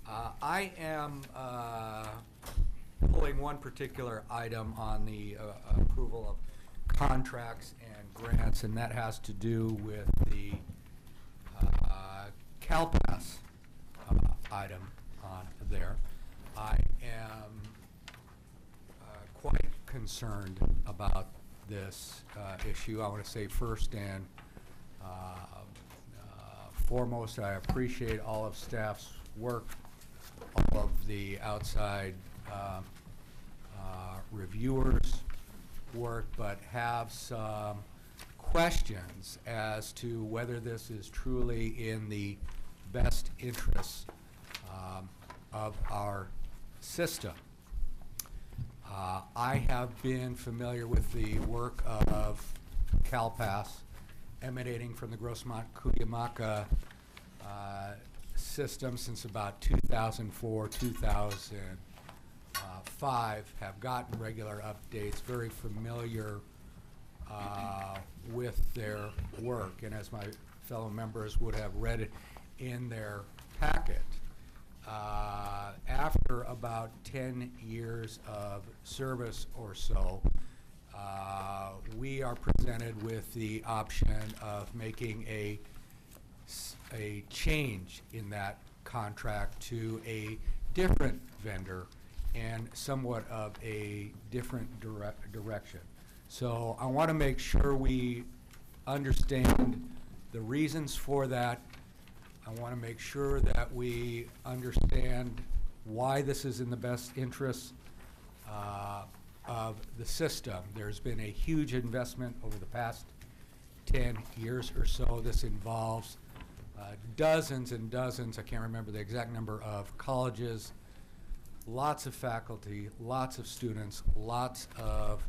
I am pulling one particular item on the approval of contracts and grants, and that has to do with the CalPAS item on there. I am quite concerned about this issue. I want to say first and foremost, I appreciate all of staff's work, all of the outside reviewers' work, but have some questions as to whether this is truly in the best interests of our system. I have been familiar with the work of CalPAS emanating from the Grossmont-Cuyamaca system since about 2004, 2005, have gotten regular updates, very familiar with their work, and as my fellow members would have read it in their packet. After about 10 years of service or so, we are presented with the option of making a change in that contract to a different vendor and somewhat of a different direction. So I want to make sure we understand the reasons for that. I want to make sure that we understand why this is in the best interest of the system. There's been a huge investment over the past 10 years or so. This involves dozens and dozens, I can't remember the exact number, of colleges, lots of faculty, lots of students, lots of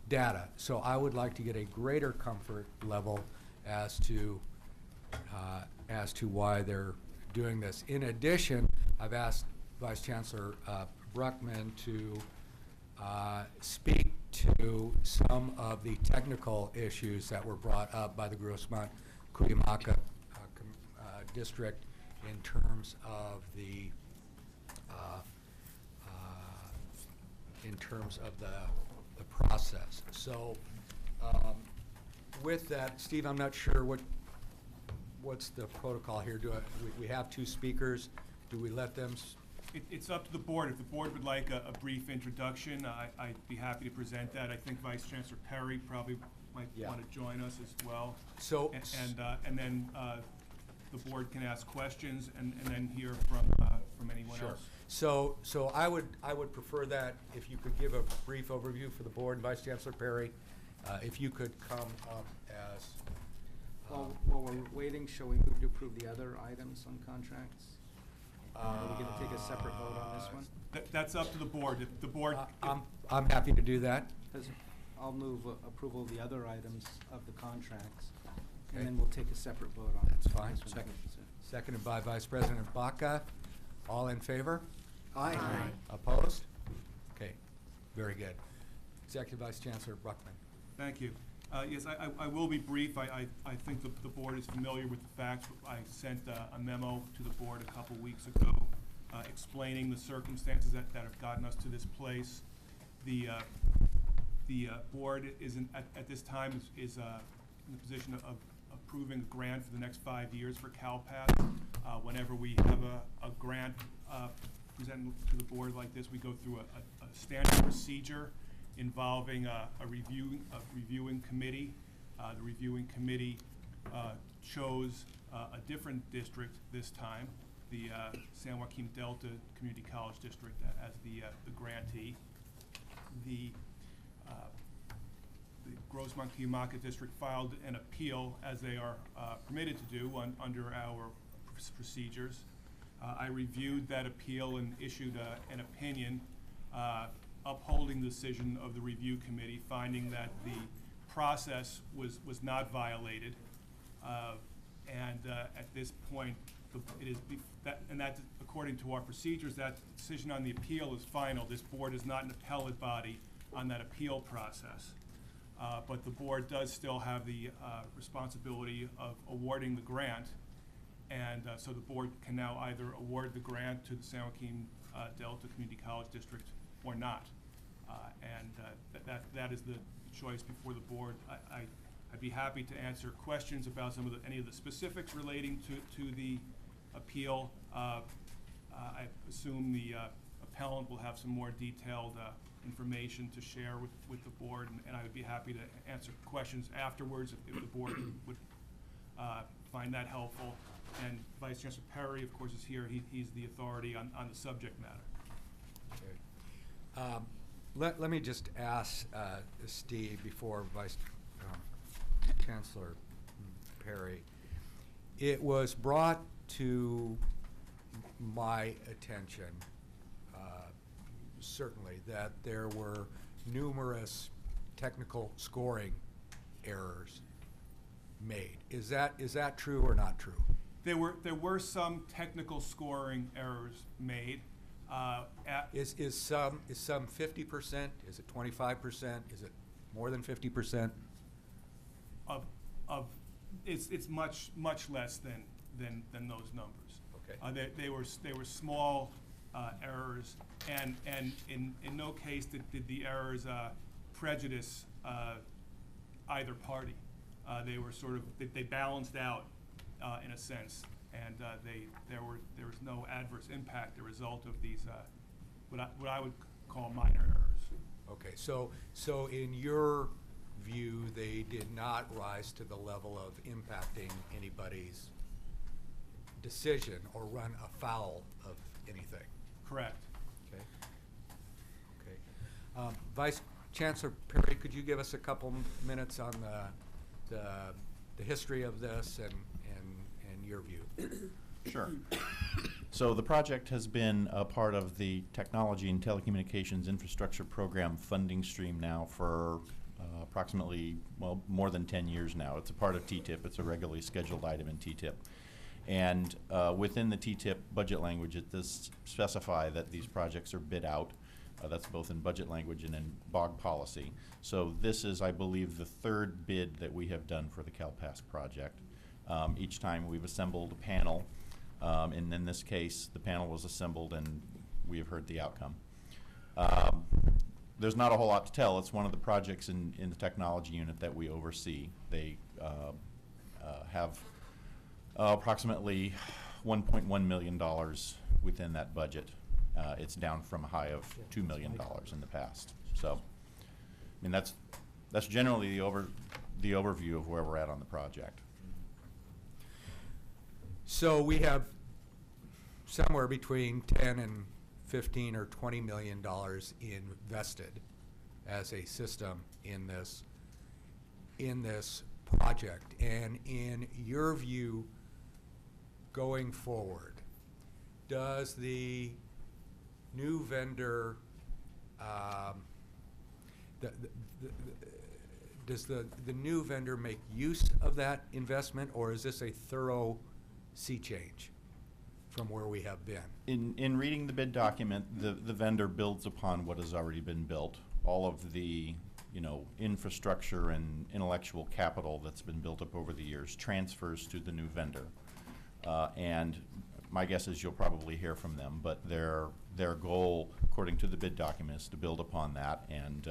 data. So I would like to get a greater comfort level as to why they're doing this. In addition, I've asked Vice Chancellor Bruckman to speak to some of the technical issues that were brought up by the Grossmont-Cuyamaca district in terms of the process. So with that, Steve, I'm not sure what's the protocol here. We have two speakers. Do we let them? It's up to the board. If the board would like a brief introduction, I'd be happy to present that. I think Vice Chancellor Perry probably might want to join us as well. So and then the board can ask questions and then hear from anyone else. So I would prefer that if you could give a brief overview for the board, and Vice Chancellor Perry, if you could come up as. While we're waiting, shall we move to approve the other items on contracts? Are we going to take a separate vote on this one? That's up to the board. If the board, I'm happy to do that. I'll move approval of the other items of the contracts, Okay. and then we'll take a separate vote on That's this fine. one. Seconded by Vice President Baca. All in favor? Aye. Opposed? Okay, very good. Executive Vice Chancellor Bruckman. thank you. Yes, I will be brief. I think the board is familiar with the facts. I sent a memo to the board a couple weeks ago explaining the circumstances that have gotten us to this place. The board is at this time is in the position of approving a grant for the next 5 years for CalPAS. Whenever we have a grant presented to the board like this, we go through a standard procedure involving a reviewing committee. The reviewing committee chose a different district this time, the San Joaquin Delta Community College District, as the grantee. The Grossmont-Cuyamaca District filed an appeal, as they are permitted to do under our procedures. I reviewed that appeal and issued an opinion upholding the decision of the review committee, finding that the process was not violated, and at this point, according to our procedures, that decision on the appeal is final. This board is not an appellate body on that appeal process, but the board does still have the responsibility of awarding the grant, And so the board can now either award the grant to the San Joaquin Delta Community College District or not. That is the choice before the board. I'd be happy to answer questions about any of the specifics relating to the appeal. I assume the appellant will have some more detailed information to share with the board, and I would be happy to answer questions afterwards if the board would find that helpful. And Vice Chancellor Perry, of course, is here. He's the authority on the subject matter. Okay. Let me just ask Steve before Vice Chancellor Perry. It was brought to my attention, certainly, that there were numerous technical scoring errors made. Is that true or not true? There were some technical scoring errors made. Is some 50%? Is it 25%? Is it more than 50%? It's much less than those numbers. Okay. They were small errors, and in no case did the errors prejudice either party. They were they balanced out in a sense, and there was no adverse impact as a result of these what I would call minor errors. Okay, so in your view, they did not rise to the level of impacting anybody's decision or run afoul of anything? Correct. Okay. Okay. Vice Chancellor Perry, could you give us a couple minutes on the history of this and your view? Sure. So the project has been a part of the Technology and Telecommunications Infrastructure Program funding stream now for approximately, well, more than 10 years now. It's a part of TTIP. It's a regularly scheduled item in TTIP. And within the TTIP budget language, it does specify that these projects are bid out. That's both in budget language and in BOG policy. So this is, I believe, the third bid that we have done for the CalPAS project. Each time we've assembled a panel, and in this case, the panel was assembled and we have heard the outcome. There's not a whole lot to tell. It's one of the projects in the technology unit that we oversee. They have approximately $1.1 million within that budget. It's down from a high of $2 million in the past. So, I mean, that's generally the overview of where we're at on the project. So we have somewhere between 10 and 15 or 20 million dollars invested as a system in this project. And in your view, going forward, does the new vendor does the new vendor make use of that investment, or is this a thorough sea change from where we have been? In reading the bid document, the vendor builds upon what has already been built. All of the infrastructure and intellectual capital that's been built up over the years transfers to the new vendor. And my guess is you'll probably hear from them, but their goal, according to the bid document, is to build upon that and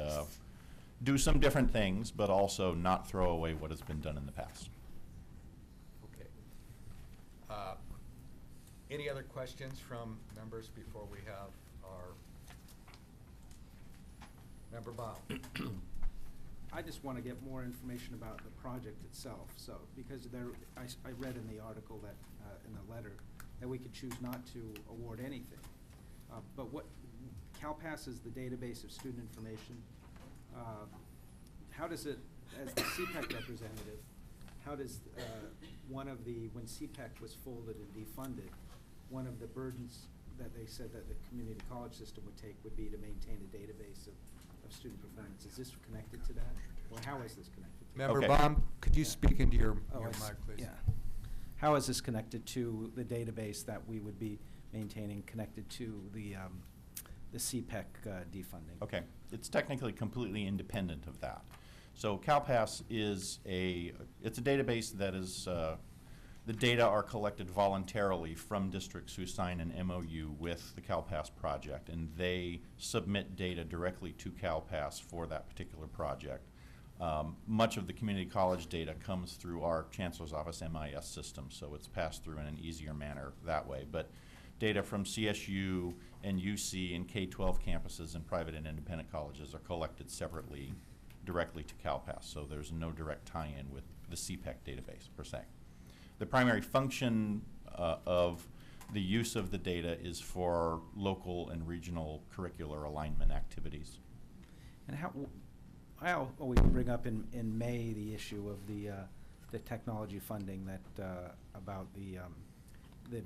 do some different things, but also not throw away what has been done in the past. Okay. Any other questions from members before we have our Member Baum? I just want to get more information about the project itself. So, because I read in the article that, in the letter, that we could choose not to award anything. But what, CalPAS is the database of student information. How does it, as the CPEC representative, how does when CPEC was folded and defunded, one of the burdens that they said that the community college system would take would be to maintain a database of student performance. Is this connected to that? Or how is this connected to Member Okay. Baum, could you speak into your I mic, see. please? Yeah. How is this connected to the database that we would be maintaining, connected to the CPEC defunding? Okay, it's technically completely independent of that. So CalPAS is it's a database that is The data are collected voluntarily from districts who sign an MOU with the CalPAS project, and they submit data directly to CalPAS for that particular project. Much of the community college data comes through our Chancellor's Office MIS system, so it's passed through in an easier manner that way. But data from CSU and UC and K-12 campuses and private and independent colleges are collected separately directly to CalPAS, so there's no direct tie-in with the CPEC database per se. The primary function of the use of the data is for local and regional curricular alignment activities. And I always bring up in May the issue of the technology funding that, about the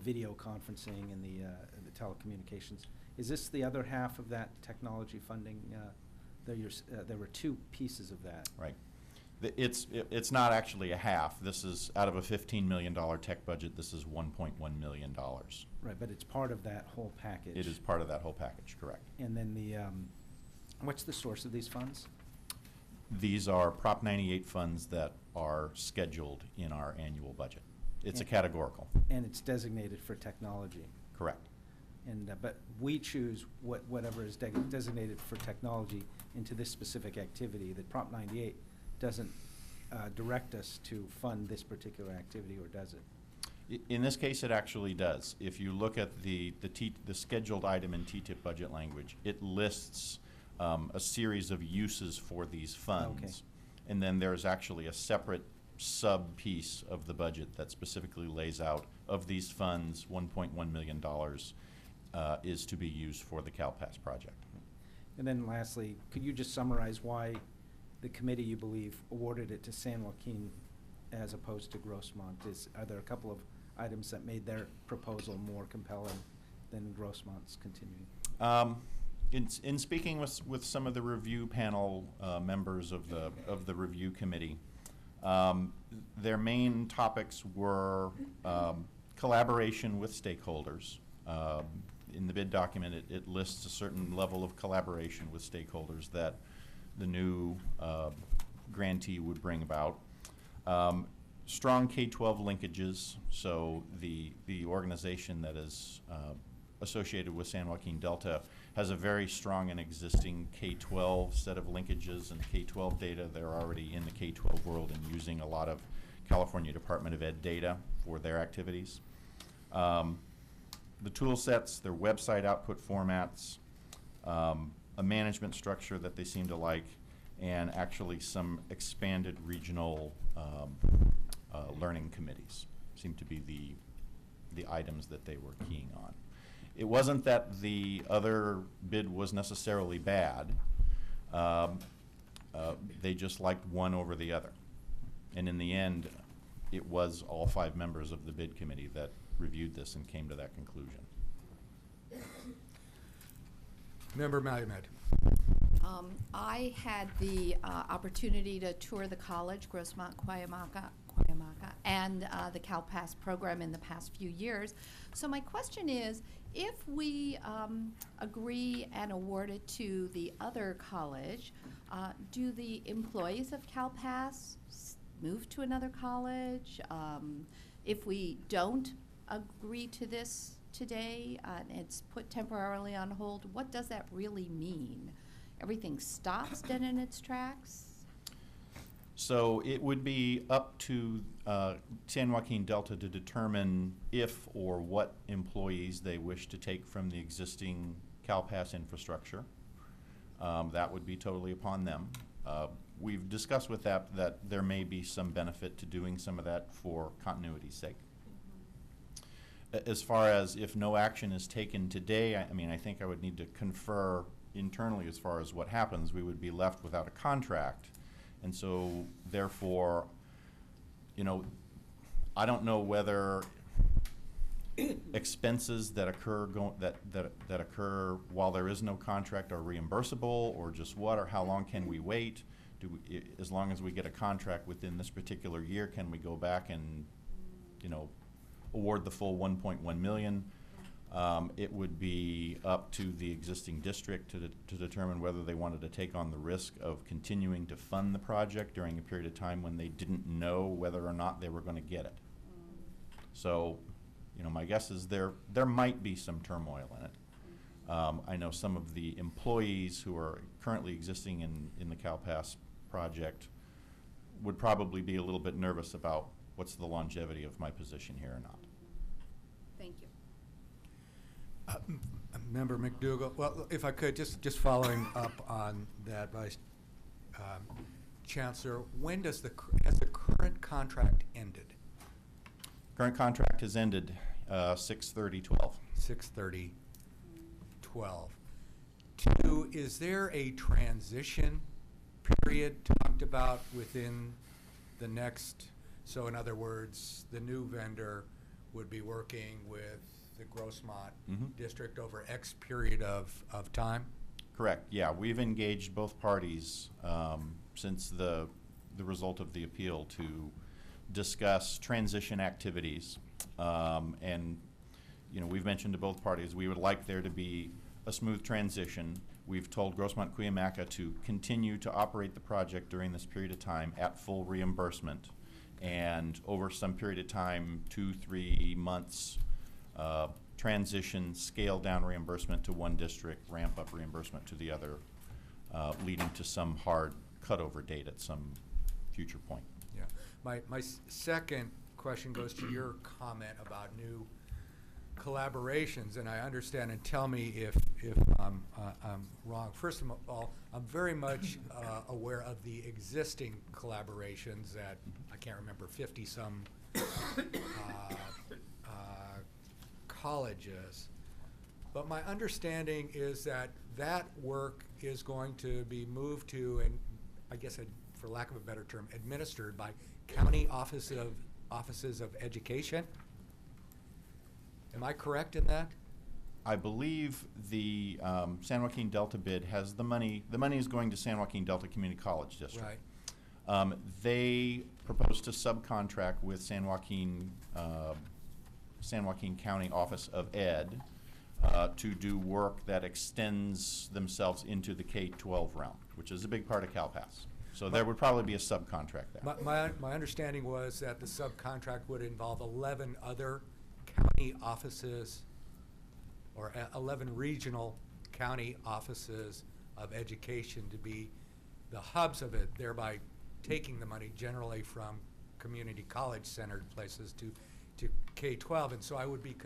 video conferencing and the telecommunications. Is this the other half of that technology funding? There were two pieces of that. Right. It's not actually a half. This is out of a $15 million tech budget. This is $1.1 million. Right, but it's part of that whole package. It is part of that whole package, correct. And then what's the source of these funds? These are Prop 98 funds that are scheduled in our annual budget. It's a categorical. And it's designated for technology. Correct. And but we choose whatever is designated for technology into this specific activity. That Prop 98 doesn't direct us to fund this particular activity, or does it? In this case, it actually does. If you look at the scheduled item in TTIP budget language, it lists a series of uses for these funds. Okay. And then there's actually a separate sub-piece of the budget that specifically lays out, of these funds, $1.1 million is to be used for the CalPAS project. And then lastly, could you just summarize why the committee, you believe, awarded it to San Joaquin as opposed to Grossmont? Are there a couple of items that made their proposal more compelling than Grossmont's continuing? In speaking with some of the review panel members of the review committee, their main topics were collaboration with stakeholders. In the bid document, it lists a certain level of collaboration with stakeholders that the new grantee would bring about. Strong K-12 linkages, so the organization that is associated with San Joaquin Delta has a very strong and existing K-12 set of linkages and K-12 data. They're already in the K-12 world and using a lot of California Department of Ed data for their activities. The tool sets, their website output formats, a management structure that they seem to like, and actually some expanded regional learning committees seem to be the items that they were keying on. It wasn't that the other bid was necessarily bad. They just liked one over the other. And in the end, it was all 5 members of the bid committee that reviewed this and came to that conclusion. Member Malumed. I had the opportunity to tour the college, Grossmont Cuyamaca, and the CalPAS program in the past few years. So my question is, if we agree and award it to the other college, do the employees of CalPAS move to another college? If we don't agree to this today, it's put temporarily on hold, what does that really mean? Everything stops dead in its tracks? So it would be up to San Joaquin Delta to determine if or what employees they wish to take from the existing CalPAS infrastructure. That would be totally upon them. We've discussed with that there may be some benefit to doing some of that for continuity's sake. As far as if no action is taken today, I think I would need to confer internally as far as what happens. We would be left without a contract. And so, therefore, I don't know whether expenses that occur that occur while there is no contract are reimbursable, or just what, or how long can we wait? As long as we get a contract within this particular year, can we go back and, award the full 1.1 million? It would be up to the existing district to determine whether they wanted to take on the risk of continuing to fund the project during a period of time when they didn't know whether or not they were going to get it. So, my guess is there might be some turmoil in it. I know some of the employees who are currently existing in the CalPAS project would probably be a little bit nervous about what's the longevity of my position here or not. Thank you. Member McDougall, well, if I could, just following up on that, Vice Chancellor, when has the current contract ended? Current contract has ended 6/30/12. 6/30/12. Two, is there a transition period talked about within the next, so in other words, the new vendor would be working with the Grossmont Mhm. district over X period of time? Correct, yeah. We've engaged both parties since the result of the appeal to discuss transition activities. And, we've mentioned to both parties, we would like there to be a smooth transition. We've told Grossmont Cuyamaca to continue to operate the project during this period of time at full reimbursement. And over some period of time, 2-3 months, transition, scale down reimbursement to one district, ramp up reimbursement to the other, leading to some hard cutover date at some future point. Yeah. My second question goes to your comment about new collaborations, and I understand, and tell me if I'm wrong. First of all, I'm very much aware of the existing collaborations that, I can't remember, 50-some colleges. But my understanding is that work is going to be moved to, and I guess, for lack of a better term, administered by county offices of education. Am I correct in that? I believe the San Joaquin Delta bid has the money. The money is going to San Joaquin Delta Community College District. Right. They proposed to subcontract with San Joaquin County Office of Ed to do work that extends themselves into the K-12 realm, which is a big part of CalPAS. So there would probably be a subcontract there. My understanding was that the subcontract would involve 11 other county offices, or 11 regional county offices of education to be the hubs of it, thereby taking the money generally from community college-centered places to K-12. And so I would be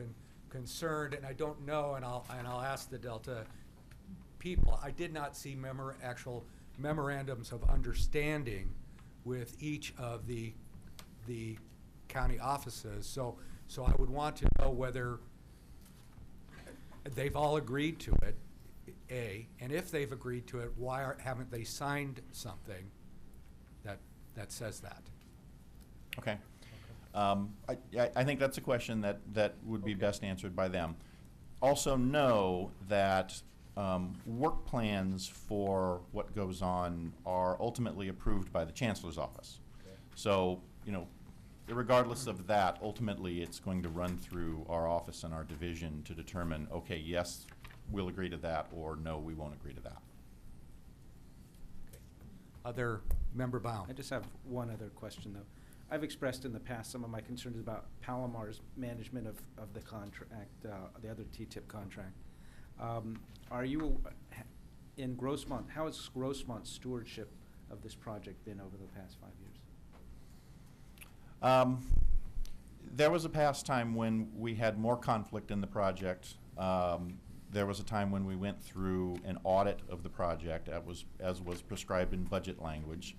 concerned, and I don't know, and I'll ask the Delta people. I did not see actual memorandums of understanding with each of the county offices. So I would want to know whether they've all agreed to it, A, and if they've agreed to it, why haven't they signed something that says that? Okay. I think that's a question that would be best answered by them. Also know that work plans for what goes on are ultimately approved by the Chancellor's office. Okay. So, regardless of that, ultimately it's going to run through our office and our division to determine, okay, yes, we'll agree to that, or no, we won't agree to that. Okay. Other member Baum? I just have one other question, though. I've expressed in the past some of my concerns about Palomar's management of the contract, the other TTIP contract. Are you, in Grossmont, how has Grossmont's stewardship of this project been over the past 5 years? There was a past time when we had more conflict in the project. There was a time when we went through an audit of the project, as was prescribed in budget language.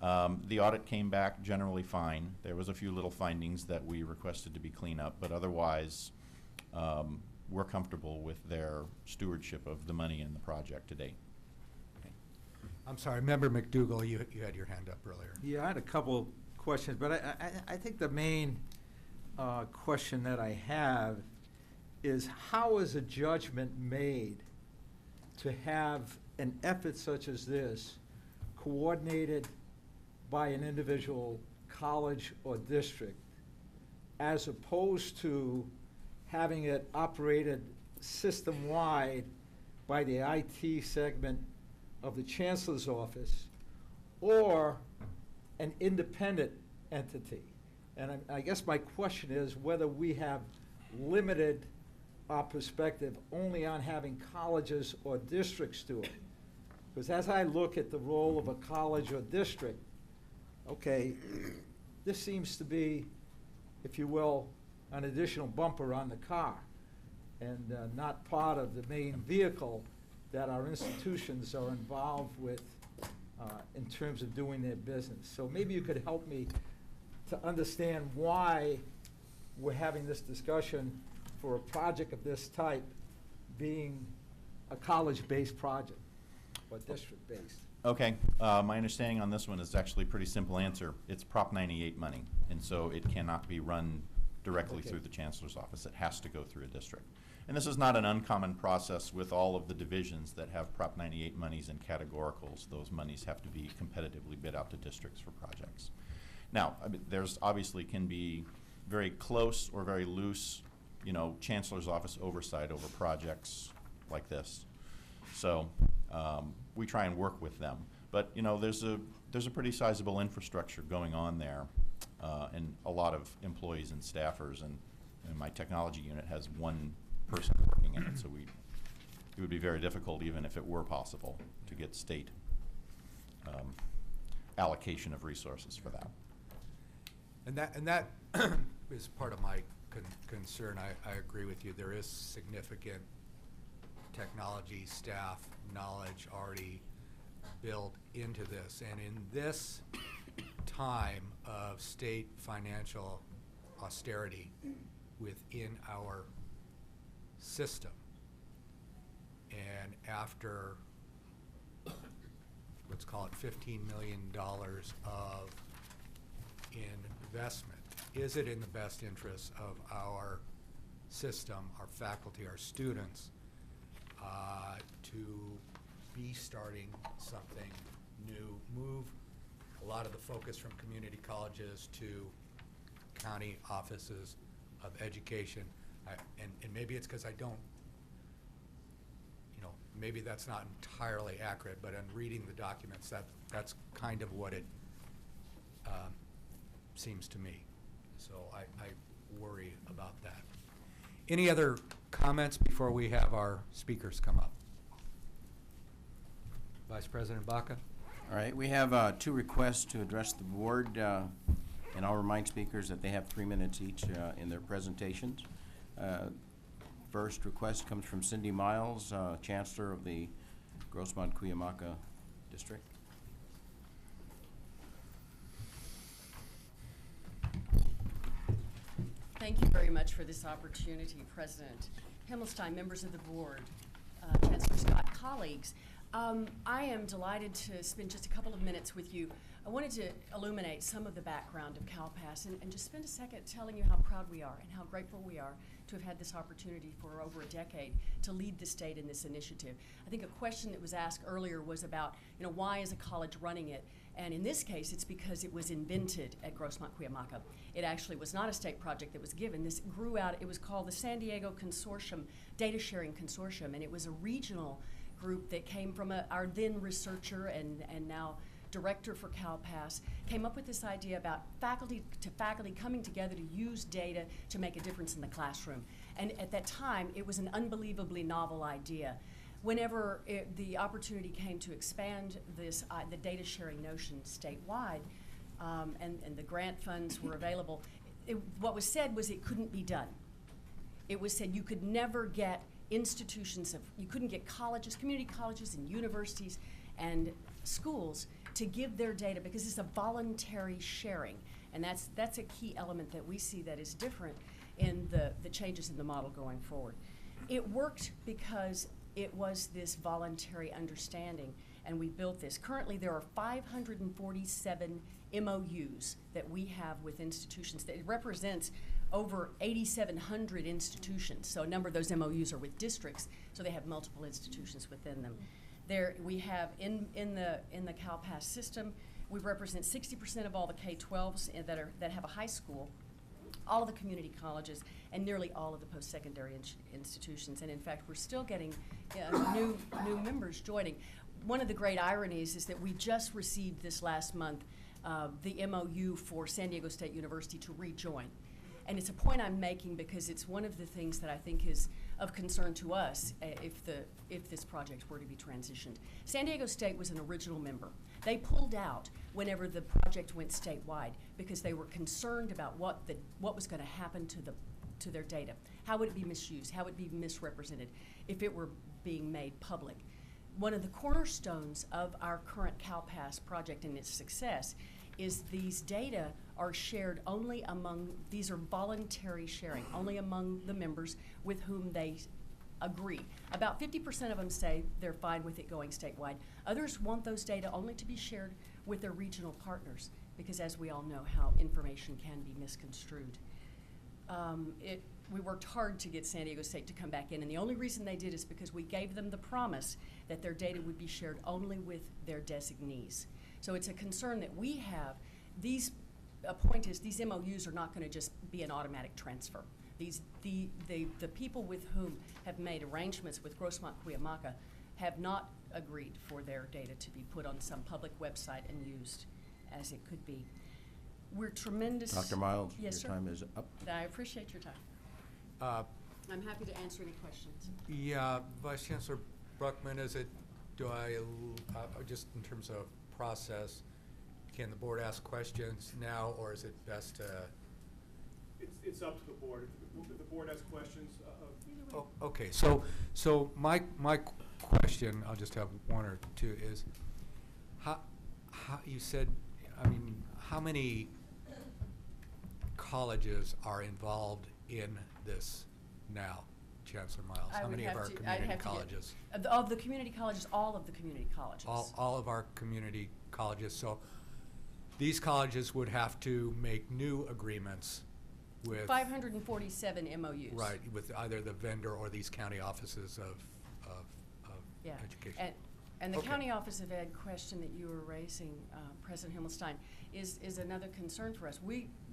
The audit came back generally fine. There was a few little findings that we requested to be cleaned up, but otherwise, we're comfortable with their stewardship of the money in the project to date. Okay. I'm sorry, Member McDougall, you had your hand up earlier. Yeah, I had a couple questions, but I think the main question that I have is how is a judgment made to have an effort such as this coordinated by an individual college or district, as opposed to having it operated system-wide by the IT segment of the Chancellor's office or an independent entity? And I guess my question is whether we have limited our perspective only on having colleges or districts do it. Because as I look at the role of a college or district, okay, this seems to be, if you will, an additional bumper on the car and not part of the main vehicle that our institutions are involved with in terms of doing their business. So maybe you could help me to understand why we're having this discussion for a project of this type being a college-based project or district-based. Okay, my understanding on this one is actually a pretty simple answer. It's Prop 98 money, and so it cannot be run directly Okay. through the Chancellor's office. It has to go through a district. And this is not an uncommon process with all of the divisions that have Prop 98 monies and categoricals. Those monies have to be competitively bid out to districts for projects. Now, I mean, there's obviously can be very close or very loose, you know, Chancellor's office oversight over projects like this. So we try and work with them. But, you know, there's a pretty sizable infrastructure going on there and a lot of employees and staffers. And my technology unit has one person working in it. So it would be very difficult, even if it were possible, to get state allocation of resources for that. And that is part of my concern. I agree with you. There is significant technology, staff, knowledge already built into this. And in this time of state financial austerity within our system, and after, let's call it $15 million of investment, is it in the best interest of our system, our faculty, our students, to be starting something new, move a lot of the focus from community colleges to county offices of education? And maybe it's because I don't, you know, maybe that's not entirely accurate, but in reading the documents, that's kind of what it seems to me. So I worry about that. Any other comments before we have our speakers come up? Vice President Baca? All right, we have 2 requests to address the board, and I'll remind speakers that they have 3 minutes each in their presentations. First request comes from Cindy Miles, Chancellor of the Grossmont-Cuyamaca District. Thank you very much for this opportunity, President Himmelstein, members of the board, Chancellor Scott, colleagues. I am delighted to spend just a couple of minutes with you. I wanted to illuminate some of the background of CalPAS and just spend a second telling you how proud we are and how grateful we are to have had this opportunity for over a decade to lead the state in this initiative. I think a question that was asked earlier was about, you know, why is a college running it? And in this case, it's because it was invented at Grossmont-Cuyamaca. It actually was not a state project that was given. This grew out, it was called the San Diego Consortium, Data Sharing Consortium, and it was a regional group that came from our then researcher and now director for CalPAS, came up with this idea about faculty to faculty coming together to use data to make a difference in the classroom. And at that time, it was an unbelievably novel idea. Whenever the opportunity came to expand this, the data sharing notion statewide, and the grant funds were available, what was said was it couldn't be done. It was said you could never get institutions you couldn't get colleges, community colleges and universities and schools to give their data because it's a voluntary sharing. And that's a key element that we see that is different in the changes in the model going forward. It worked because it was this voluntary understanding, and we built this. Currently, there are 547 MOUs that we have with institutions. That it represents over 8,700 institutions. So a number of those MOUs are with districts, so they have multiple institutions within them. There we have in the CalPAS system, we represent 60% of all the K-12s that have a high school, all of the community colleges, and nearly all of the post-secondary institutions. And in fact, we're still getting new members joining. One of the great ironies is that we just received this last month the MOU for San Diego State University to rejoin. And it's a point I'm making because it's one of the things that I think is of concern to us if this project were to be transitioned. San Diego State was an original member. They pulled out whenever the project went statewide because they were concerned about what was going to happen to their data. How would it be misused? How would it be misrepresented if it were being made public? One of the cornerstones of our current CalPass project and its success is these data are shared only among, these are voluntary sharing, only among the members with whom they agree. About 50% of them say they're fine with it going statewide. Others want those data only to be shared with their regional partners because, as we all know, how information can be misconstrued. We worked hard to get San Diego State to come back in, and the only reason they did is because we gave them the promise that their data would be shared only with their designees. So it's a concern that we have. These these MOUs are not going to just be an automatic transfer. The people with whom have made arrangements with Grossmont Cuyamaca have not agreed for their data to be put on some public website and used as it could be. We're tremendous. Dr. Miles, Yes, your sir. time is up. I appreciate your time. I'm happy to answer any questions. Yeah, Vice Chancellor Bruckman, just in terms of process, can the board ask questions now, or is it best to? It's up to the board. If the board has questions, Oh, okay, so my question, I'll just have one or two, is how you said, how many colleges are involved in this now, Chancellor Miles? I How would many of have our to- I'd community have to get- colleges? Of the community colleges, all of the community colleges. All of our community colleges, so these colleges would have to make new agreements with. 547 MOUs. Right, with either the vendor or these county offices of Yeah. education. And the Okay. County Office of Ed question that you were raising, President Himmelstein, is another concern for us.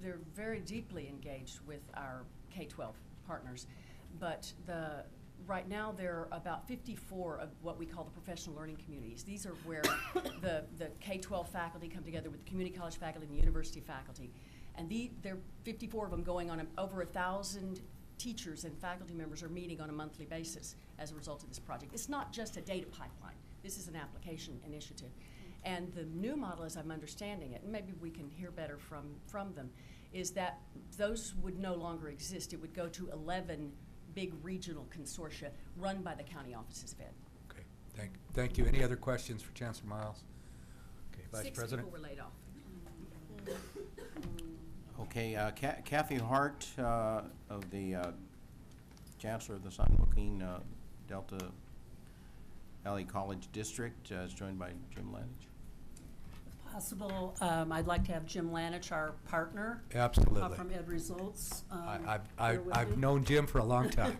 They're very deeply engaged with our K-12 partners, but right now there are about 54 of what we call the professional learning communities. These are where the K-12 faculty come together with the community college faculty and the university faculty. And there are 54 of them going on, over 1,000 teachers and faculty members are meeting on a monthly basis as a result of this project. It's not just a data pipeline. This is an application initiative. And the new model, as I'm understanding it, and maybe we can hear better from them, is that those would no longer exist. It would go to 11 big regional consortia run by the county offices of ed. Okay, thank you. Any other questions for Chancellor Miles? Okay, Vice President? 6 people were laid off. Okay, Kathy Hart, of the Chancellor of the San Joaquin Delta Valley College District, is joined by Jim Lanich. Possible, I'd like to have Jim Lanich, our partner. Absolutely. From Ed Results. here with I've me. known Jim for a long time.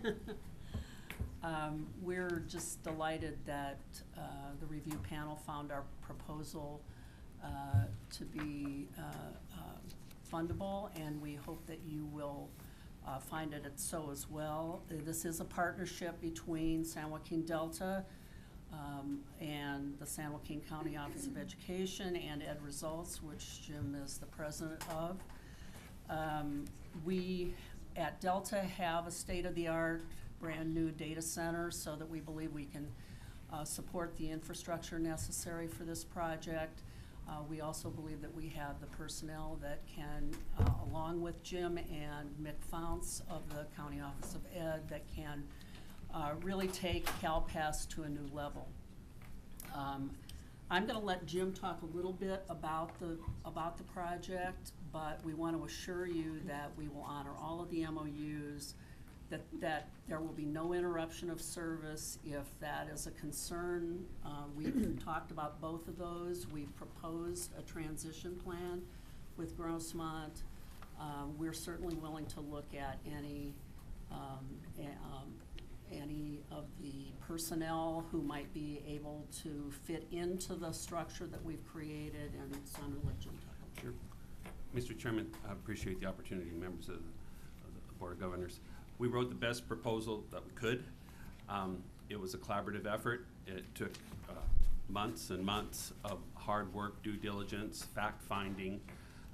We're just delighted that the review panel found our proposal to be fundable, and we hope that you will find it so as well. This is a partnership between San Joaquin Delta and the San Joaquin County Office of Education and Ed Results, which Jim is the president of. We at Delta have a state-of-the-art brand new data center so that we believe we can support the infrastructure necessary for this project. We also believe that we have the personnel that can, along with Jim and Mick Founts of the County Office of Ed, that can really take CalPass to a new level. I'm going to let Jim talk a little bit about the project, but we want to assure you that we will honor all of the MOUs, that there will be no interruption of service if that is a concern. We've talked about both of those. We've proposed a transition plan with Grossmont. We're certainly willing to look at any of the personnel who might be able to fit into the structure that we've created, and so I'm going to let Jim talk. Sure. Mr. Chairman, I appreciate the opportunity, members of the Board of Governors. We wrote the best proposal that we could. It was a collaborative effort. It took months and months of hard work, due diligence, fact-finding.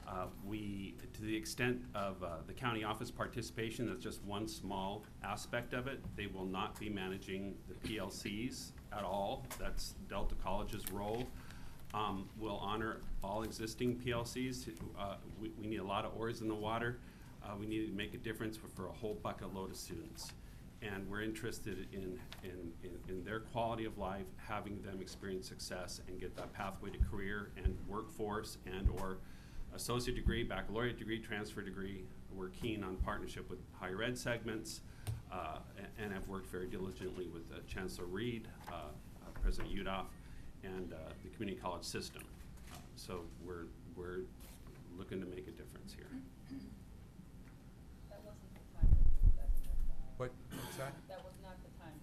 To the extent of the county office participation, that's just one small aspect of it. They will not be managing the PLCs at all. That's Delta College's role. We'll honor all existing PLCs. We need a lot of oars in the water. We need to make a difference for a whole bucket load of students. And we're interested in their quality of life, having them experience success and get that pathway to career and workforce and/or associate degree, baccalaureate degree, transfer degree. We're keen on partnership with higher ed segments, and have worked very diligently with Chancellor Reed, President Udoff, and the community college system. So we're looking to make a difference here. That wasn't the timer. What's that? That was not the timer.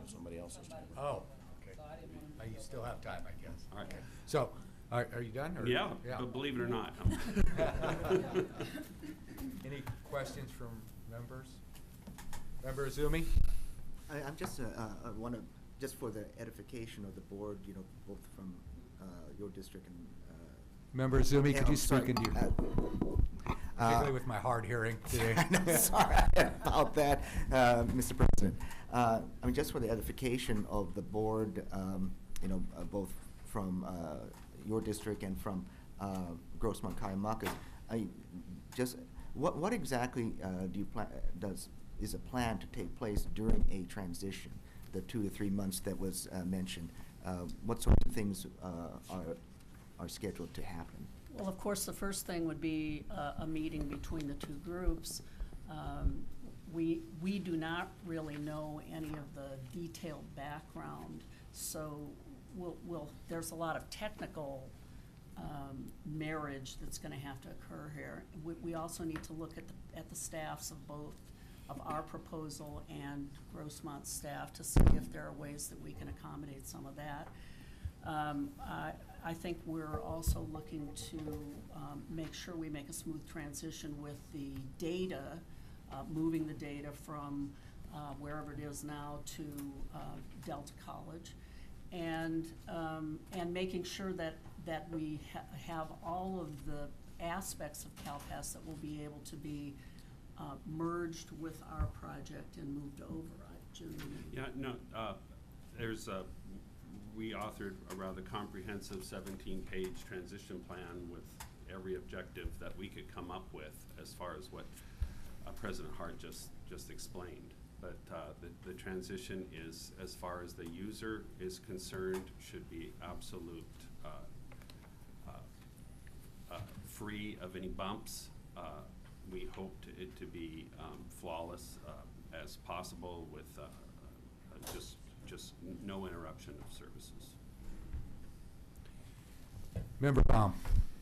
Somebody else's timer. Oh, okay. So I didn't want to. You still have time, I guess. All right. Okay. So, are you done? Or? Yeah, but believe it or not. Any questions from members? Member Azumi? I'm just, I want to, just for the edification of the board, you know, both from your district and. Member Azumi, yeah, could you I'm sorry, speak into your, particularly with my hard hearing today? I'm sorry about that, Mr. President. I mean, just for the edification of the board, you know, both from your district and from Grossmont Cuyamaca, what exactly do you plan, is a plan to take place during a transition, the 2 to 3 months that was mentioned? What sorts of things are scheduled to happen? Well, of course, the first thing would be a meeting between the two groups. We do not really know any of the detailed background, so there's a lot of technical marriage that's gonna have to occur here. We also need to look at the staffs of both of our proposal and Grossmont's staff to see if there are ways that we can accommodate some of that. I think we're also looking to make sure we make a smooth transition with the data, moving the data from wherever it is now to Delta College, and making sure that we have all of the aspects of CalPAS that will be able to be merged with our project and moved over. Yeah, no, we authored a rather comprehensive 17-page transition plan with every objective that we could come up with as far as what President Hart just explained. But the transition is, as far as the user is concerned, should be absolute, free of any bumps. We hope it to be flawless as possible with just no interruption of services. Member Baum?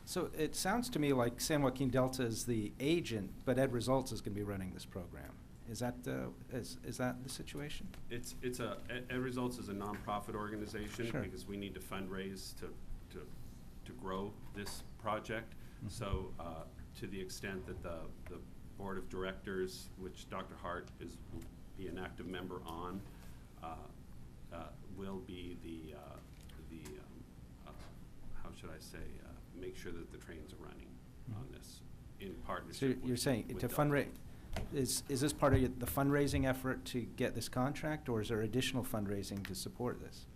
So it sounds to me like San Joaquin Delta is the agent, but Ed Results is going to be running this program. Is that the situation? Ed Results is a nonprofit organization. Sure. Because we need to fundraise to grow this project. Mm-hmm. So to the extent that the board of directors, which Dr. Hart will be an active member on, will be how should I say, make sure that the trains are running on this in partnership. So you're saying with to Delta. fundraise, is this part of the fundraising effort to get this contract, or is there additional fundraising to support this?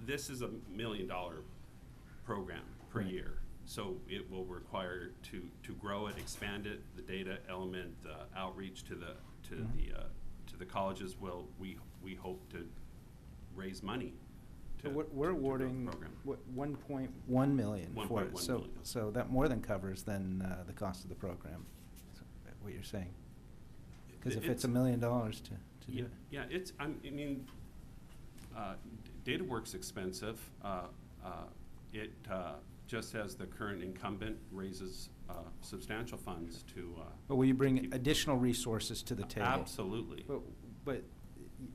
This is $1 million program per Right. year. So it will require to grow it, expand it, the data element, outreach to the colleges will, we hope to raise money So to we're to grow the awarding program. 1.1 million for it. 1.1 So, million. so that more than covers then the cost of the program, is what you're saying? Because if it's $1 million to do it. Yeah, I mean, DataWorks expensive. It, just as the current incumbent raises substantial funds to. But will you bring keep- additional resources to the table? Absolutely. But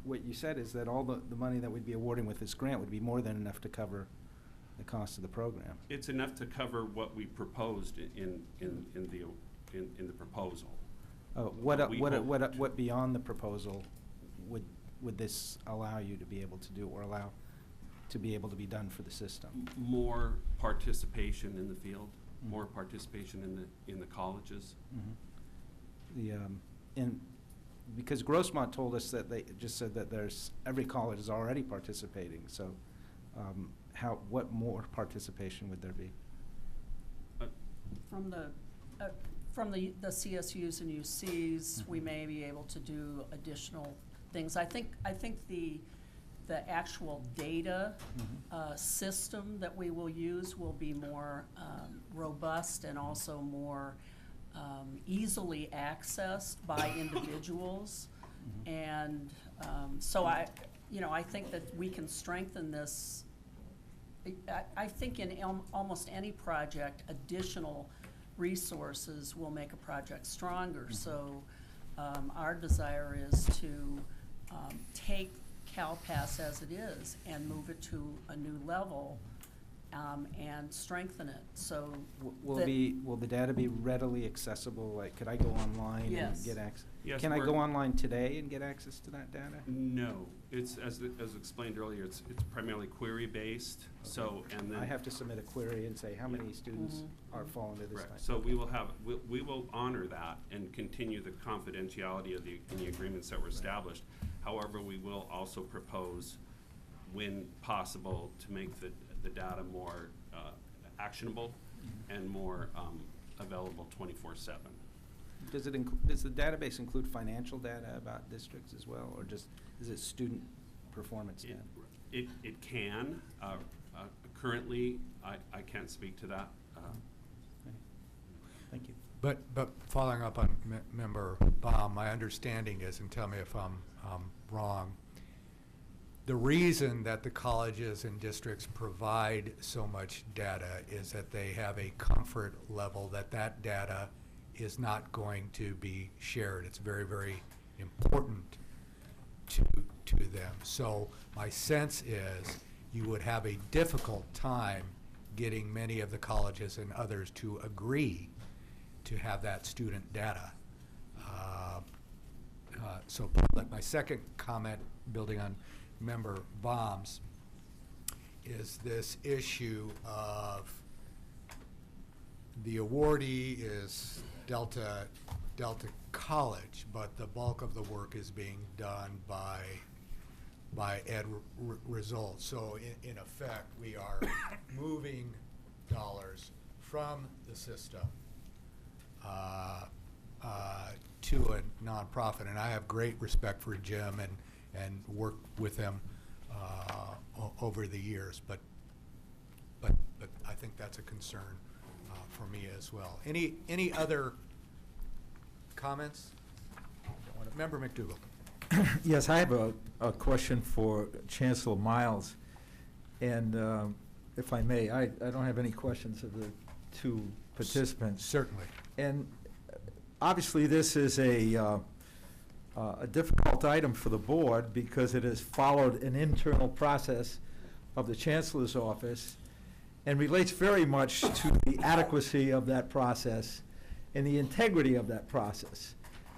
what you said is that all the money that we'd be awarding with this grant would be more than enough to cover the cost of the program. It's enough to cover what we proposed in the proposal. What beyond the proposal would this allow you to be able to do, or allow to be able to be done for the system? More participation in the field, more Mhm. participation in the colleges. And because Grossmont told us that they just said that every college is already participating, so what more participation would there be? From the CSUs and UCs, we may be able to do additional things. I think the actual data system that we will use will be more robust and also more easily accessed by individuals. And so I think that we can strengthen this. I think in almost any project, additional resources will make a project stronger. So our desire is to take CalPAS as it is and move it to a new level and strengthen it. So Will that- the data be readily accessible? Like, could I go online and Yes. get access? Yes, Can I we're- go online today and get access to that data? No, it's, as explained earlier, it's primarily query-based, so, and then. I have to submit a query and say how many students are falling into this Correct. type? So we will have, we will honor that and continue the confidentiality of the agreements that were established. However, we will also propose, when possible, to make the data more actionable and more available 24/7. Does the database include financial data about districts as well, or just, is it student performance data? It can. Currently, I can't speak to that. Okay. Thank you. But following up on Member Baum, my understanding is, and tell me if I'm wrong, the reason that the colleges and districts provide so much data is that they have a comfort level that that data is not going to be shared. It's very, very important to them. So my sense is you would have a difficult time getting many of the colleges and others to agree to have that student data. So my second comment, building on Member Baum's, is this issue of the awardee is Delta College, but the bulk of the work is being done by Ed Results. So in effect, we are moving dollars from the system to a nonprofit, and I have great respect for Jim and worked with him over the years, but I think that's a concern for me as well. Any other comments? Member McDougall. Yes, I have a question for Chancellor Miles, and if I may, I don't have any questions of the two participants. Certainly. And obviously, this is a difficult item for the board because it has followed an internal process of the Chancellor's office and relates very much to the adequacy of that process and the integrity of that process.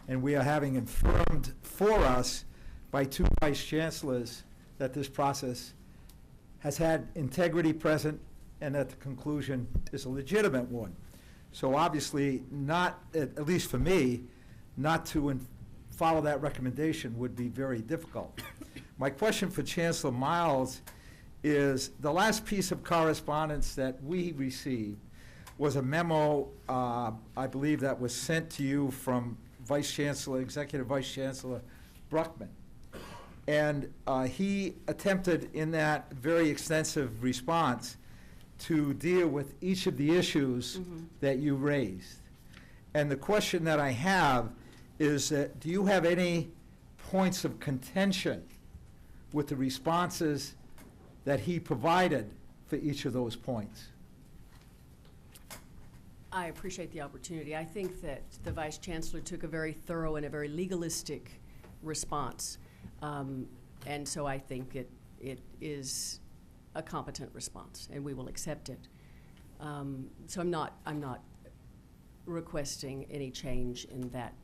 And we are having affirmed for us by two vice chancellors that this process has had integrity present and that the conclusion is a legitimate one. So obviously, not, at least for me, not to follow that recommendation would be very difficult. My question for Chancellor Miles is, the last piece of correspondence that we received was a memo, I believe, that was sent to you from Executive Vice Chancellor Bruckman. And he attempted in that very extensive response to deal with each of the issues that you raised. And the question that I have is that, do you have any points of contention with the responses that he provided for each of those points? I appreciate the opportunity. I think that the Vice Chancellor took a very thorough and a very legalistic response. And so I think it is a competent response, and we will accept it. So I'm not requesting any change in that.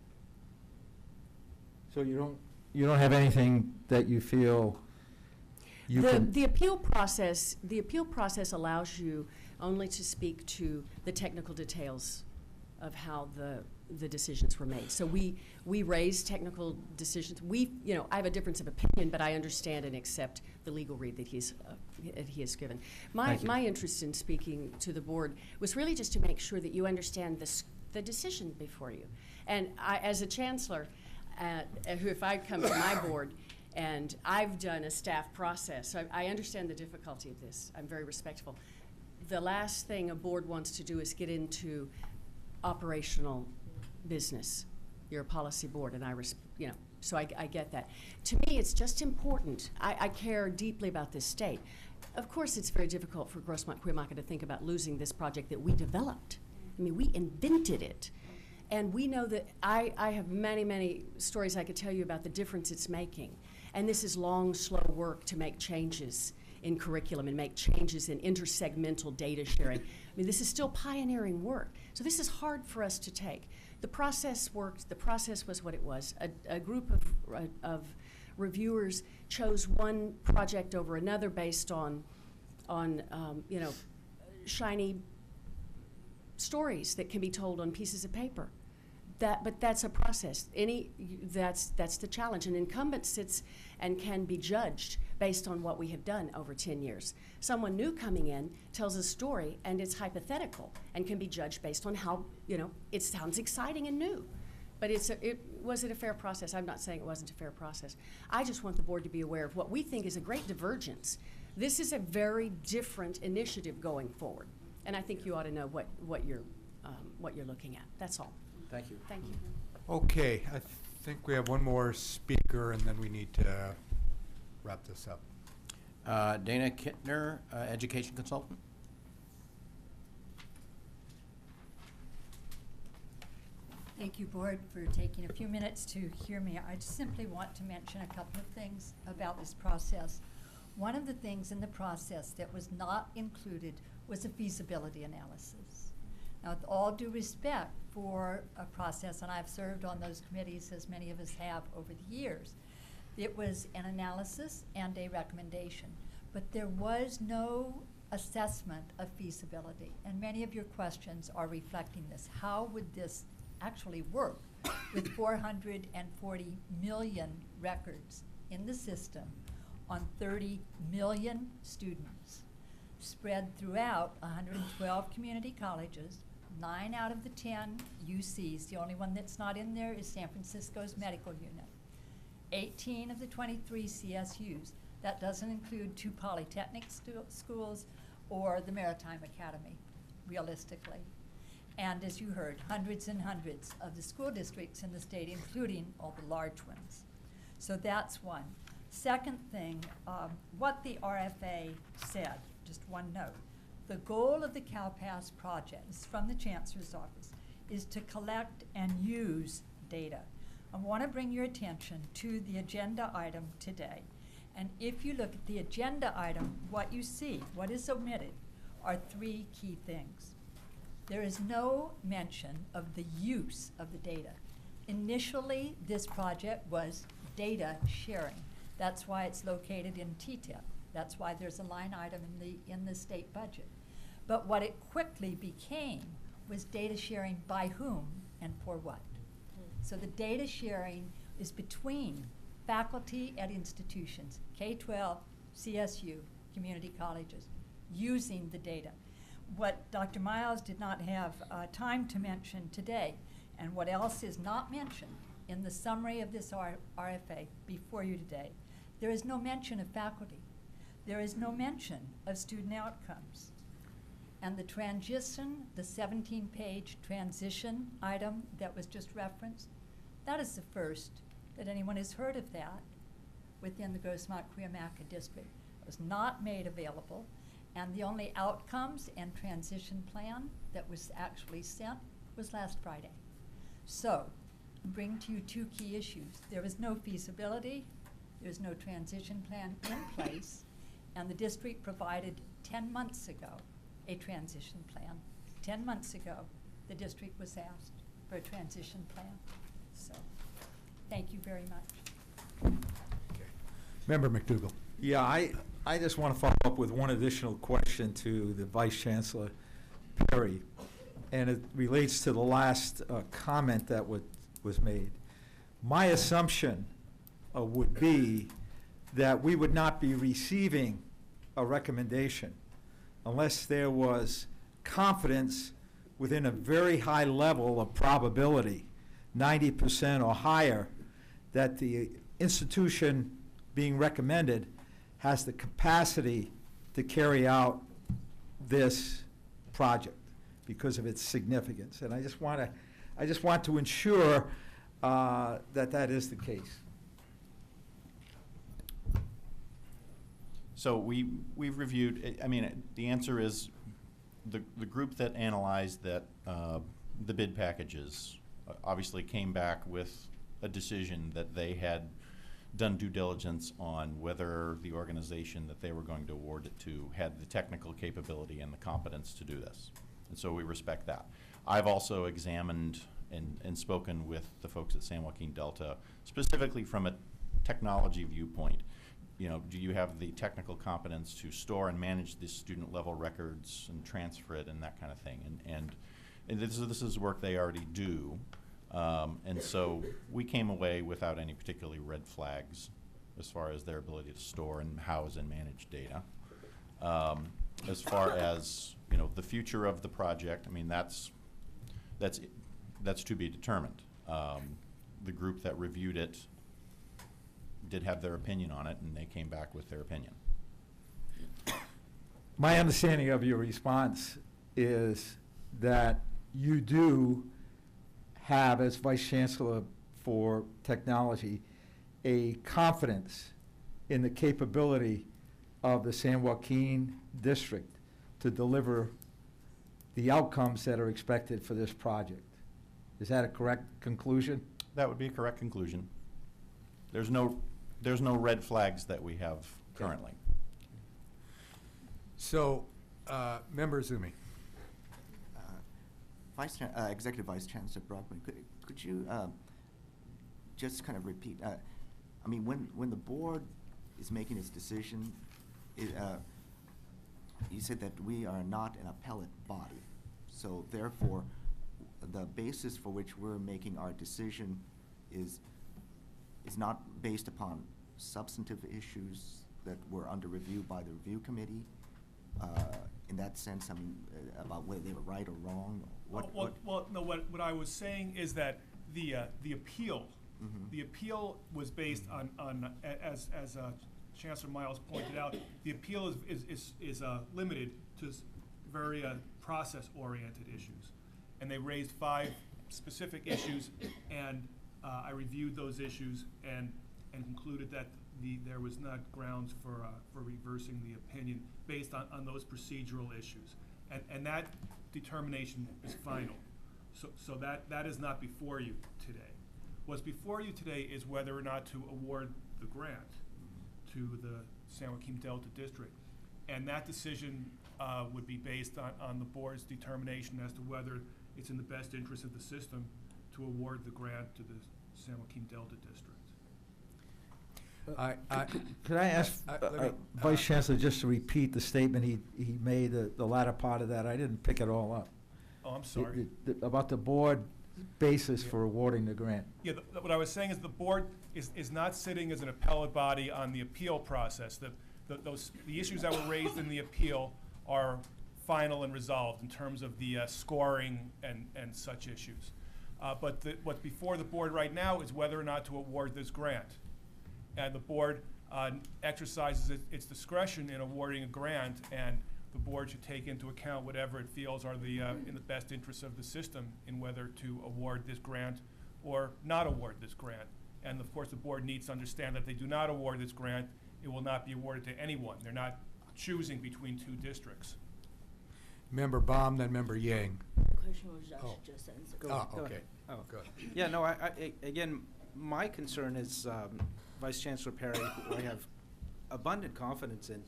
So you don't have anything that you feel You can- The appeal process allows you only to speak to the technical details of how the decisions were made. So we raise technical decisions. I have a difference of opinion, but I understand and accept the legal read that he has given. Thank you. My interest in speaking to the board was really just to make sure that you understand the decision before you. And I, as a chancellor, if I come to my board, and I've done a staff process, so I understand the difficulty of this. I'm very respectful. The last thing a board wants to do is get into operational business. You're a policy board, and so I get that. To me, it's just important. I care deeply about this state. Of course, it's very difficult for Grossmont-Cuyamaca to think about losing this project that we developed. I mean, we invented it. And we know that I have many, many stories I could tell you about the difference it's making. And this is long, slow work to make changes in curriculum and make changes in intersegmental data sharing. I mean, this is still pioneering work. So this is hard for us to take. The process worked. The process was what it was. A group of reviewers chose one project over another based on shiny stories that can be told on pieces of paper. But that's a process. That's the challenge. An incumbent sits and can be judged based on what we have done over 10 years. Someone new coming in tells a story and it's hypothetical and can be judged based on how, it sounds exciting and new. But was it a fair process? I'm not saying it wasn't a fair process. I just want the board to be aware of what we think is a great divergence. This is a very different initiative going forward. And I think you ought to know what you're looking at. That's all. Thank you. Thank you. Okay, I think we have one more speaker, and then we need to wrap this up. Dana Kittner, education consultant. Thank you, Board, for taking a few minutes to hear me. I just simply want to mention a couple of things about this process. One of the things in the process that was not included was a feasibility analysis. Now, with all due respect for a process, and I've served on those committees as many of us have over the years, it was an analysis and a recommendation. But there was no assessment of feasibility, and many of your questions are reflecting this. How would this actually work with 440 million records in the system on 30 million students spread throughout 112 community colleges, 9 out of the 10 UCs. The only one that's not in there is San Francisco's medical unit. 18 of the 23 CSUs. That doesn't include 2 polytechnic schools or the Maritime Academy, realistically. And as you heard, hundreds and hundreds of the school districts in the state, including all the large ones. So that's one. Second thing, what the RFA said, just one note. The goal of the CalPAS project, this is from the Chancellor's Office, is to collect and use data. I want to bring your attention to the agenda item today. And if you look at the agenda item, what you see, what is omitted, are 3 key things. There is no mention of the use of the data. Initially, this project was data sharing. That's why it's located in TTIP. That's why there's a line item in the state budget. But what it quickly became was data sharing by whom and for what. So the data sharing is between faculty at institutions, K-12, CSU, community colleges, using the data. What Dr. Miles did not have time to mention today, and what else is not mentioned in the summary of this RFA before you today, there is no mention of faculty. There is no mention of student outcomes. And the transition, the 17-page transition item that was just referenced, that is the first that anyone has heard of that within the Grossmont-Cuyamaca district. It was not made available, and the only outcomes and transition plan that was actually sent was last Friday. So, bring to you 2 key issues. There was no feasibility, there's no transition plan in place, and the district provided 10 months ago a transition plan. 10 months ago, the district was asked for a transition plan. So, thank you very much. Okay. Member McDougall. Yeah, I just want to follow up with one additional question to the Vice Chancellor Perry, and it relates to the last comment that was made. My assumption would be that we would not be receiving a recommendation unless there was confidence within a very high level of probability, 90% or higher, that the institution being recommended has the capacity to carry out this project because of its significance. And I just want to ensure that that is the case. So we've reviewed, I mean, the answer is the group that analyzed that, the bid packages obviously came back with a decision that they had done due diligence on whether the organization that they were going to award it to had the technical capability and the competence to do this. And so we respect that. I've also examined and spoken with the folks at San Joaquin Delta, specifically from a technology viewpoint. You know, do you have the technical competence to store and manage the student level records and transfer it and that kind of thing? And this is work they already do. And so we came away without any particularly red flags as far as their ability to store and house and manage data. As far as, you know, the future of the project, I mean, that's to be determined. The group that reviewed it did have their opinion on it, and they came back with their opinion. My understanding of your response is that you do have, as Vice Chancellor for Technology, a confidence in the capability of the San Joaquin District to deliver the outcomes that are expected for this project. Is that a correct conclusion? That would be a correct conclusion. There's no red flags that we have currently. So, Member Izumi. Executive Vice Chancellor Brockman, could you just kind of repeat? I mean, when the board is making its decision, you said that we are not an appellate body. So therefore, the basis for which we're making our decision is not based upon substantive issues that were under review by the review committee. In that sense, I mean, about whether they were right or wrong. What I was saying is that the appeal, the appeal was based on as Chancellor Miles pointed out, the appeal is limited to very process-oriented issues, and they raised 5 specific issues, and I reviewed those issues and concluded that there was not grounds for reversing the opinion based on those procedural issues, and that determination is final. So that is not before you today. What's before you today is whether or not to award the grant to the San Joaquin Delta District, and that decision would be based on the board's determination as to whether it's in the best interest of the system to award the grant to the San Joaquin Delta District. Could I ask Vice Chancellor just to repeat the statement he made, the latter part of that? I didn't pick it all up. Oh, I'm sorry. About the board basis for awarding the grant. Yeah, what I was saying is the board is not sitting as an appellate body on the appeal process. The issues that were raised in the appeal are final and resolved in terms of the scoring and such issues. But what's before the board right now is whether or not to award this grant. And the board exercises its discretion in awarding a grant, and the board should take into account whatever it feels are in the best interests of the system in whether to award this grant or not award this grant. And of course, the board needs to understand that if they do not award this grant, it will not be awarded to anyone. They're not choosing between 2 districts. Member Baum, then Member Yang. The question was just answered. Oh, Go okay. ahead. Oh. Good. Yeah, no, again, my concern is, Vice Chancellor Perry, who I have abundant confidence in,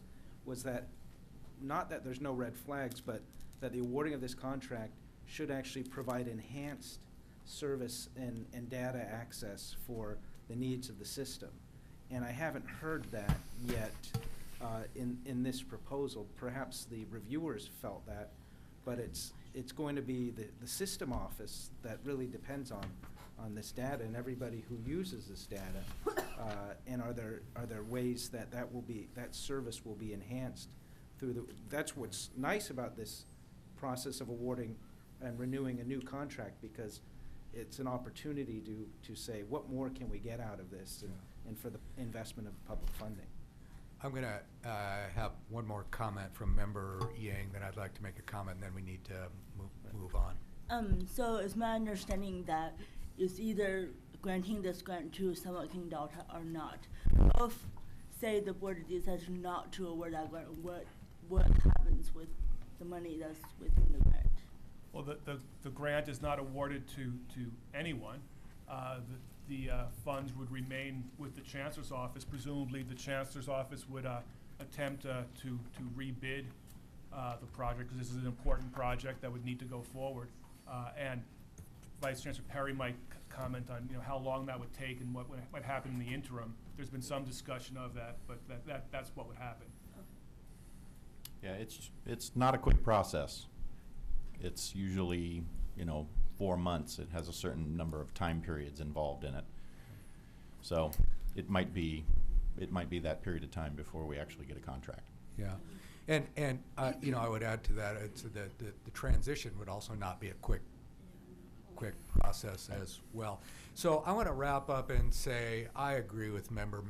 was that, not that there's no red flags, but that the awarding of this contract should actually provide enhanced service and data access for the needs of the system. And I haven't heard that yet in this proposal. Perhaps the reviewers felt that, but it's going to be the system office that really depends on this data and everybody who uses this data. And are there ways that service will be enhanced through that's what's nice about this process of awarding and renewing a new contract, because it's an opportunity to say, what more can we get out of this, and for the investment of public funding. I'm going to have one more comment from Member Yang, then I'd like to make a comment, and then we need to move on. So it's my understanding that it's either granting this grant to Summit King Delta or not. If, say, the board decides not to award that grant, what happens with the money that's within the grant? Well, the grant is not awarded to anyone. The funds would remain with the Chancellor's office. Presumably, the Chancellor's office would attempt to rebid the project, because this is an important project that would need to go forward. And Vice Chancellor Perry might comment on how long that would take and what happened in the interim. There's been some discussion of that, but that's what would happen. Yeah, it's not a quick process. It's usually, 4 months. It has a certain number of time periods involved in it. So it might be that period of time before we actually get a contract. Yeah, and I would add to that, it's the transition would also not be a quick process as well. So I want to wrap up and say I agree with Member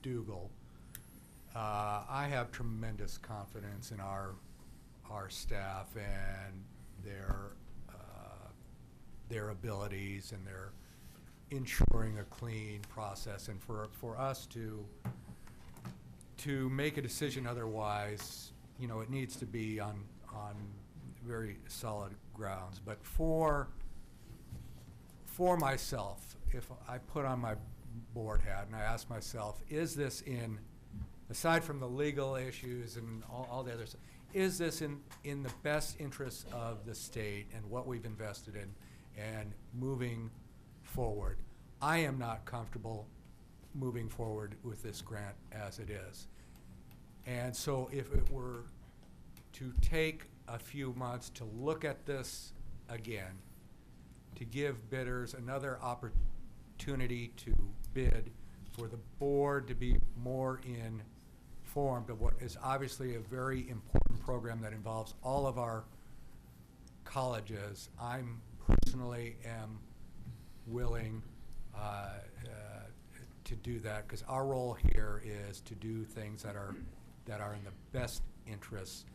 McDougall. I have tremendous confidence in our staff and their abilities and their ensuring a clean process, and for us to make a decision otherwise, it needs to be on very solid grounds. But for myself, if I put on my board hat and I ask myself, is this aside from the legal issues and all the others, is this in the best interest of the state and what we've invested in and moving forward? I am not comfortable moving forward with this grant as it is. And so if it were to take a few months to look at this again, to give bidders another opportunity to bid, for the board to be more informed of what is obviously a very important program that involves all of our colleges, I'm personally am willing to do that, because our role here is to do things that are in the best interests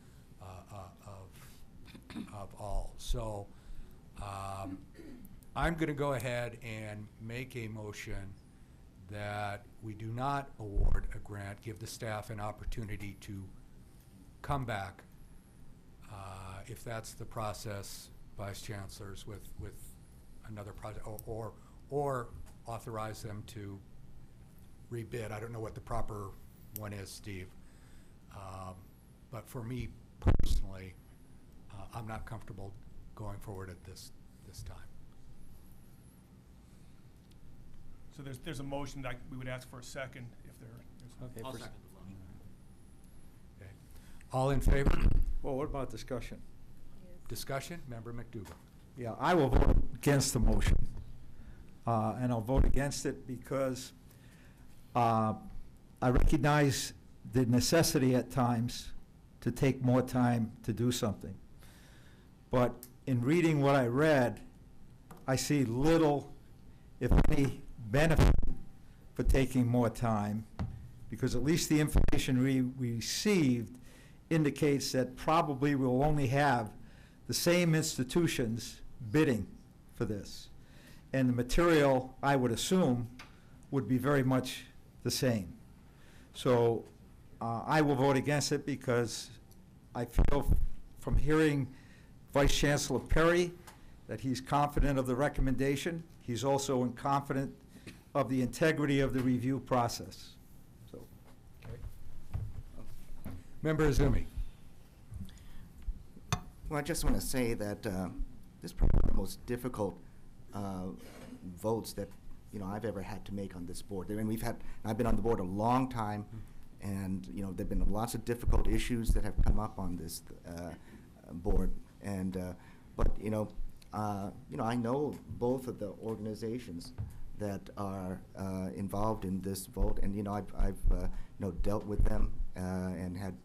of all. So I'm going to go ahead and make a motion that we do not award a grant, give the staff an opportunity to come back, if that's the process, Vice Chancellors, with another project, or authorize them to rebid. I don't know what the proper one is, Steve. But for me personally, I'm not comfortable going forward at this time. So there's a motion that we would ask for a second if there's. Okay, I'll for- second the motion. Okay. All in favor? Well, what about discussion? Discussion? Member McDougall. Yeah, I will vote against the motion. And I'll vote against it because I recognize the necessity at times to take more time to do something. But in reading what I read, I see little, if any, benefit for taking more time, because at least the information we received indicates that probably we'll only have the same institutions bidding for this. And the material, I would assume, would be very much the same. So I will vote against it because I feel from hearing Vice Chancellor Perry that he's confident of the recommendation. He's also confident of the integrity of the review process. So. Okay. Member Izumi. Well, I just want to say that this is probably the most difficult votes that I've ever had to make on this board. I mean, I've been on the board a long time, And, you know, there've been lots of difficult issues that have come up on this board. And, but, I know both of the organizations that are involved in this vote, and, I've dealt with them and had,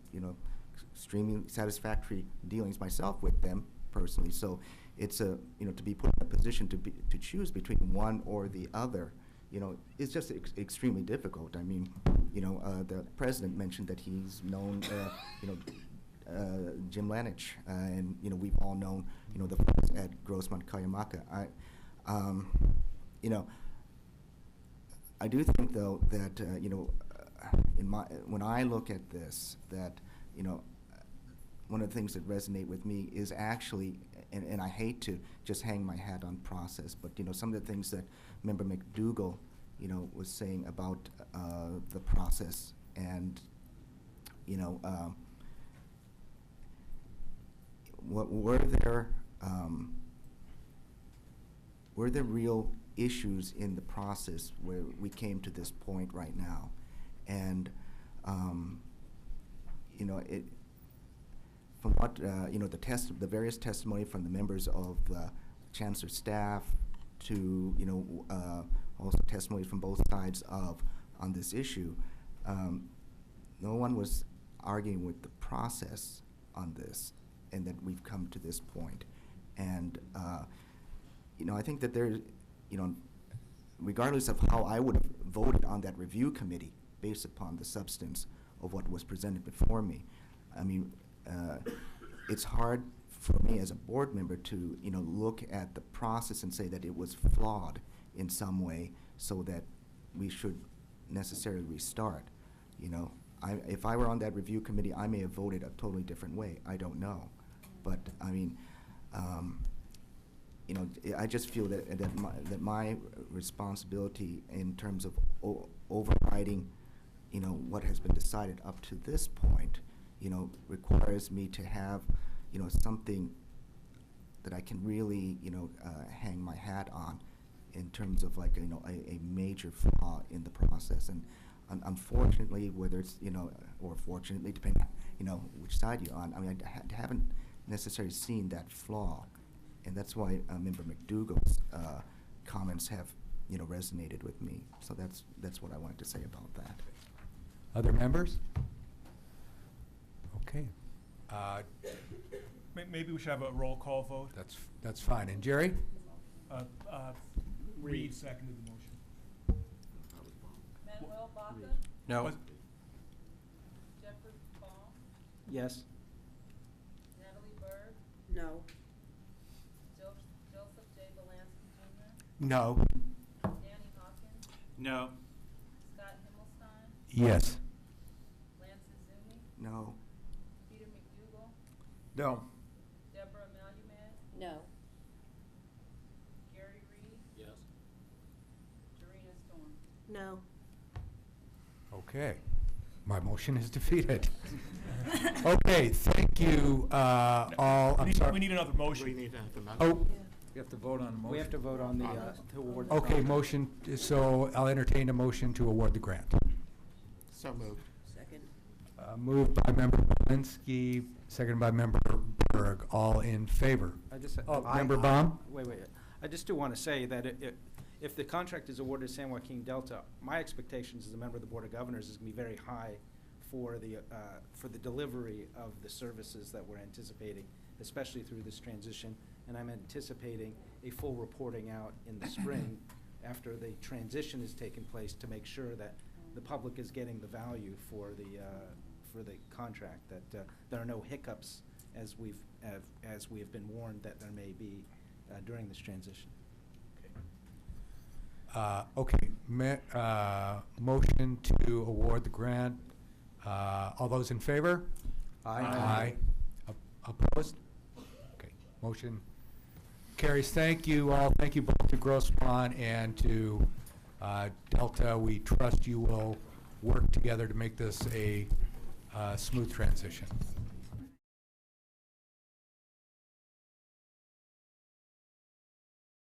extremely satisfactory dealings myself with them personally. So it's to be put in a position to choose between one or the other, is just extremely difficult. I mean, the president mentioned that he's known, Jim Lanich, and we've all known, the folks at Grossmont Cuyamaca. I do think though that when I look at this, that one of the things that resonate with me is actually, and I hate to just hang my hat on process, but some of the things that Member McDougall was saying about the process, and were there real issues in the process where we came to this point right now? And from what the various testimony from the members of the Chancellor's staff to also testimony from both sides on this issue, no one was arguing with the process on this, and that we've come to this point. And I think that there's, regardless of how I would have voted on that review committee based upon the substance of what was presented before me, I mean, it's hard for me as a board member to look at the process and say that it was flawed in some way, so that we should necessarily restart. If I were on that review committee, I may have voted a totally different way. I don't know, but I mean, I just feel that my responsibility in terms of overriding, what has been decided up to this point, requires me to have, something that I can really, hang my hat on in terms of like, a major flaw in the process. And unfortunately, whether it's, or fortunately, depending on, which side you're on, I mean, I haven't necessarily seen that flaw. And that's why Member McDougall's comments have, resonated with me. So that's what I wanted to say about that. Other members? Okay. Maybe we should have a roll call vote. That's fine. And Jerry? Reed seconded the motion. Manuel Baca? No. Jeffrey Baum? Yes. Natalie Berg? No. Joseph J. Belansky Jr.? No. Danny Hawkins? No. Scott Himmelstein? Yes. Lance Izumi? No. Peter McDougall? No. Deborah Malumed? No. Gary Reed? Yes. Dorina Storm? No. Okay. My motion is defeated. Okay, thank you, all. I'm sorry. We need another motion. Oh, We have to vote on the motion. We have to vote on the, to award. the okay, contract. motion, so I'll entertain a motion to award the grant. So moved. Second. Moved by Member Belinsky, seconded by Member Berg. All in favor? I just. Oh, Member Baum? Wait. I just do want to say that if the contract is awarded to San Joaquin Delta, my expectations as a member of the Board of Governors is going to be very high for the delivery of the services that we're anticipating, especially through this transition. And I'm anticipating a full reporting out in the spring after the transition has taken place to make sure that the public is getting the value for the contract, that there are no hiccups as we have been warned that there may be during this transition. Okay, motion to award the grant. All those in favor? Aye. Opposed? Okay, motion carries. Thank you all. Thank you both to Grossmont and to Delta. We trust you will work together to make this a smooth transition.